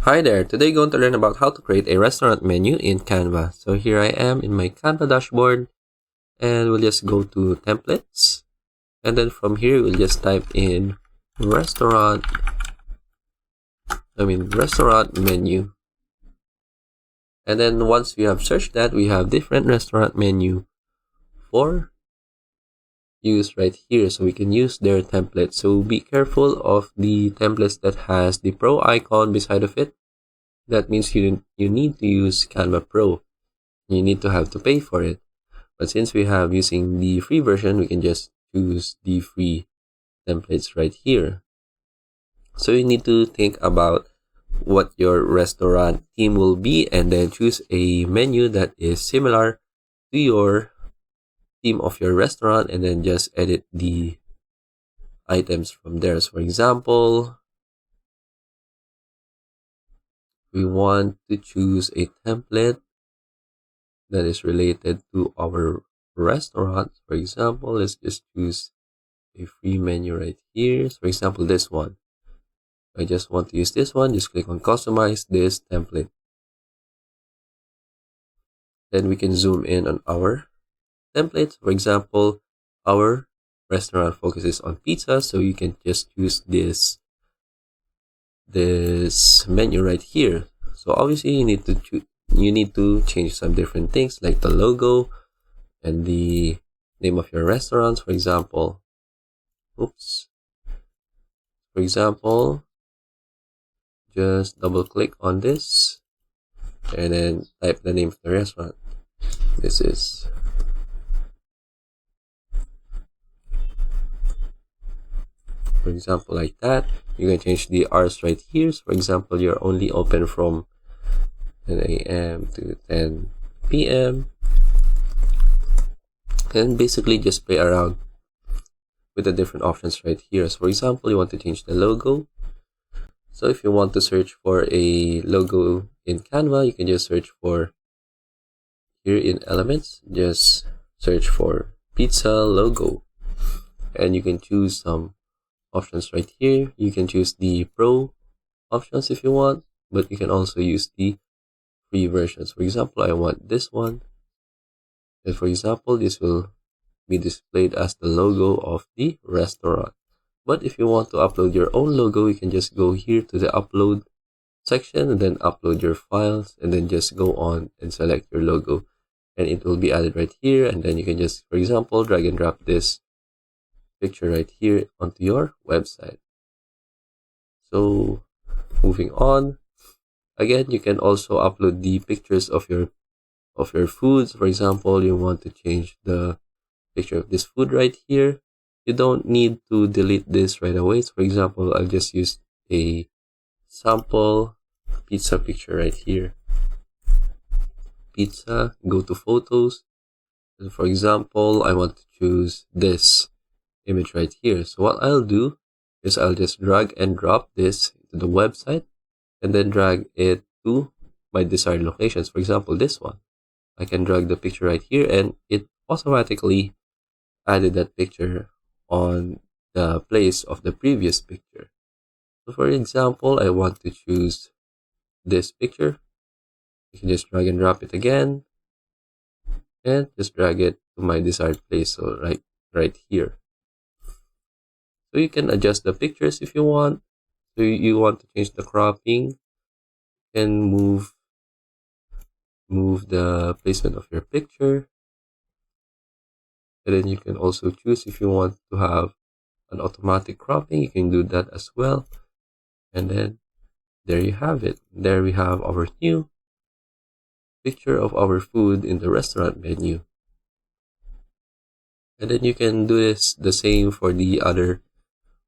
Hi there, today we're going to learn about how to create a restaurant menu in Canva. So here I am in my Canva dashboard and we'll just go to templates, and then from here we'll just type in restaurant menu. And then once we have searched that, we have different restaurant menu for use right here, so we can use their template. So be careful of the templates that has the pro icon beside of it. That means you need to use Canva Pro. You need to have to pay for it. But since we have using the free version, we can just choose the free templates right here. So you need to think about what your restaurant theme will be and then choose a menu that is similar to your theme of your restaurant, and then just edit the items from there. So for example, we want to choose a template that is related to our restaurant. For example, let's just choose a free menu right here. So for example, this one. I just want to use this one. Just click on customize this template. Then we can zoom in on our templates. For example, our restaurant focuses on pizza, so you can just choose this menu right here. So obviously you need to change some different things like the logo and the name of your restaurants. For example, just double click on this and then type the name of the restaurant. This is for example like that. You can change the hours right here. So for example, you're only open from 10 a.m. to 10 p.m. and basically just play around with the different options right here. So for example, you want to change the logo. So if you want to search for a logo in Canva, you can just search for here in elements, just search for pizza logo, and you can choose some options right here. You can choose the pro options if you want, but you can also use the free versions. For example, I want this one, and for example, this will be displayed as the logo of the restaurant. But if you want to upload your own logo, you can just go here to the upload section and then upload your files, and then just go on and select your logo, and it will be added right here. And then you can just, for example, drag and drop this picture right here onto your website. So moving on, again, you can also upload the pictures of your foods. For example, you want to change the picture of this food right here. You don't need to delete this right away. So for example, I'll just use a sample pizza picture right here. Pizza, go to photos, and for example, I want to choose this image right here. So what I'll do is I'll just drag and drop this to the website and then drag it to my desired locations. For example, this one, I can drag the picture right here and it automatically added that picture on the place of the previous picture. So for example, I want to choose this picture. You can just drag and drop it again and just drag it to my desired place. So right here. So you can adjust the pictures if you want. So you want to change the cropping and move the placement of your picture. And then you can also choose if you want to have an automatic cropping. You can do that as well. And then there you have it. There we have our new picture of our food in the restaurant menu. And then you can do this the same for the other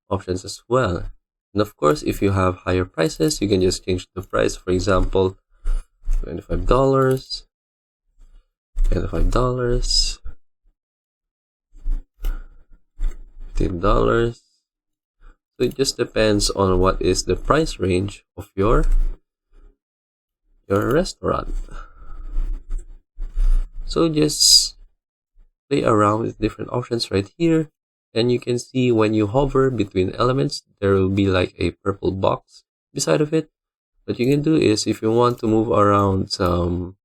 options as well. And of course, if you have higher prices, you can just change the price. For example, $25, $15. So it just depends on what is the price range of your restaurant. So just play around with different options right here, and you can see when you hover between elements, there will be like a purple box beside of it. What you can do is, if you want to move around some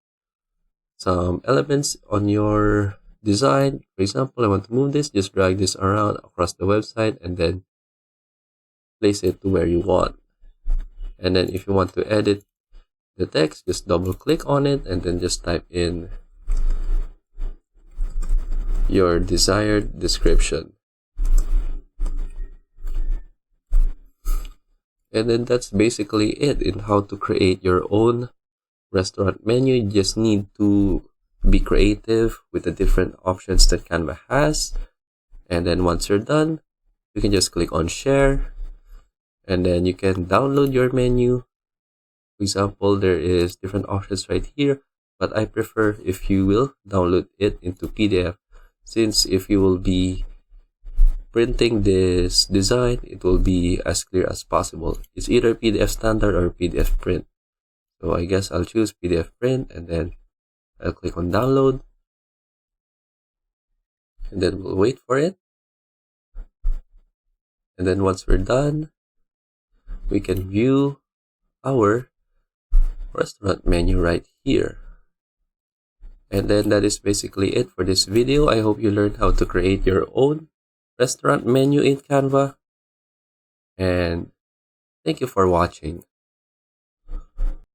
elements on your design, for example, I want to move this, just drag this around across the website and then place it to where you want. And then if you want to edit the text, just double click on it and then just type in your desired description. And then that's basically it in how to create your own restaurant menu. You just need to be creative with the different options that Canva has. And then once you're done, you can just click on share and then you can download your menu. For example, there is different options right here, but I prefer if you will download it into PDF, since if you will be printing this design, it will be as clear as possible. It's either PDF standard or PDF print. So I guess I'll choose PDF print and then I'll click on download and then we'll wait for it. And then once we're done, we can view our restaurant menu right here. And then that is basically it for this video. I hope you learned how to create your own restaurant menu in Canva. And thank you for watching.